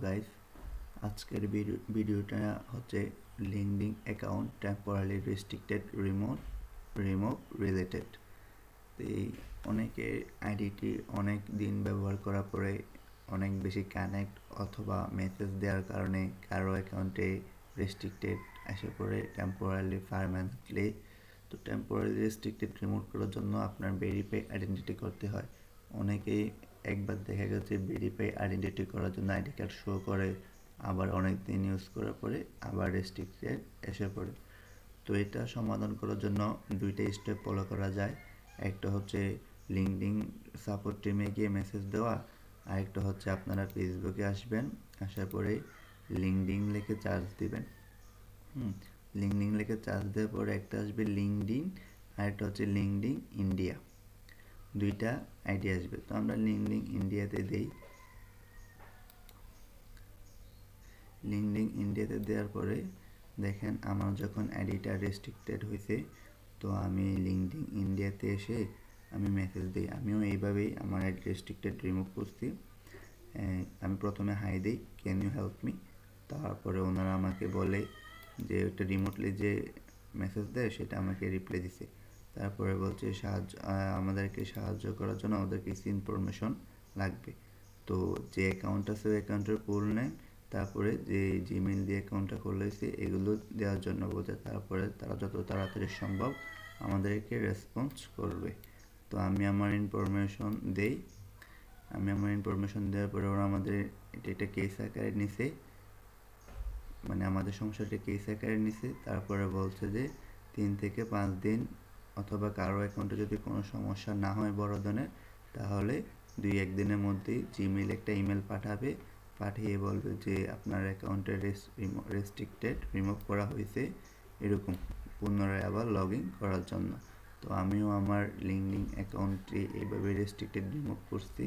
Guys, আজকের ভিডিওটা হচ্ছে LinkedIn account temporary restricted remove related. এই অনেকে আইডিটি অনেক দিন ব্যবহার করার পরে অনেক বেশি কানেক্ট অথবা মেসেজ দেওয়ার কারণে কারো অ্যাকাউন্টে রেস্ট্রিক্টেড এসে পড়ে টেম্পোরারি পার্মানেন্টলি। তো টেম্পোরারি রেস্ট্রিক্টেড রিমুভ করার জন্য আপনার ভেরিফাই আইডেন্টিটি করতে হয়। অনেকেই একবার দেখা গেছে ভেরিফাই আইডেন্টিটি করার জন্য আইডি কার্ড শো করে, আবার অনেক দিন ইউজ করার পরে আবার রেস্ট্রিক্টেড এসে পড়ে। তো এটা সমাধান করার জন্য দুইটা স্টেপ ফলো করা যায়। একটা হচ্ছে লিঙ্কডইন সাপোর্ট টিমে গিয়ে মেসেজ দেওয়া, আরেকটা হচ্ছে আপনারা ফেসবুকে আসবেন, আসার পরে লিঙ্কডইন লিখে চার্জ দিবেন। লিঙ্কডইন লিখে চার্জ দেওয়ার পরে একটা আসবে লিঙ্কডইন, আরেকটা হচ্ছে লিঙ্কডইন ইন্ডিয়া। দুইটা আইডি আসবে। তো আমরা লিঙ্কডইন ইন্ডিয়াতে দেই। লিঙ্কডইন ইন্ডিয়াতে দেওয়ার পরে দেখেন আমার যখন আইডিটা রেস্ট্রিক্টেড হয়েছে, তো আমি লিঙ্কডইন ইন্ডিয়াতে এসে আমি মেসেজ দিই। আমিও এইভাবেই আমার আইডি রেস্ট্রিক্টেড রিমুভ করছি। আমি প্রথমে হাই দিই, ক্যান ইউ হেল্প মি। তারপরে ওনারা আমাকে বলে যে ওটা রিমোটলি যে মেসেজ দেয় সেটা আমাকে রিপ্লাই দিছে। তারপরে বলছে আমাদেরকে সাহায্য করার জন্য আমাদের কিছু ইনফরমেশন লাগবে। তো যে অ্যাকাউন্ট আছে ওই অ্যাকাউন্টের ফুল নেম, তারপরে যে জিমেইল দিয়ে অ্যাকাউন্টটা খুলেছে এগুলো দেওয়ার জন্য বলছে। তারপরে তারা যত তাড়াতাড়ি সম্ভব আমাদেরকে রেসপন্স করবে। তো আমি আমার ইনফরমেশন দেই। দেওয়ার পরে ওরা আমাদের এটা কেস আকারে নিছে, মানে আমাদের সমস্যাটা কেস আকারে নিছে। তারপরে বলছে যে 3 থেকে 5 দিন অথবা কারো অ্যাকাউন্টে যদি কোনো সমস্যা না হয় বড় ধরনের, তাহলে 2-1 দিনের মধ্যেই জিমেইল একটা ইমেল পাঠাবে, পাঠিয়ে বলবে যে আপনার অ্যাকাউন্টে রেস্ট্রিক্টেড রিমুভ করা হয়েছে, এরকম পুনরায় আবার লগ ইন করার জন্য। তো আমিও আমার লিঙ্কডইন অ্যাকাউন্টে এইভাবে রেস্ট্রিক্টেড রিমুভ করছি।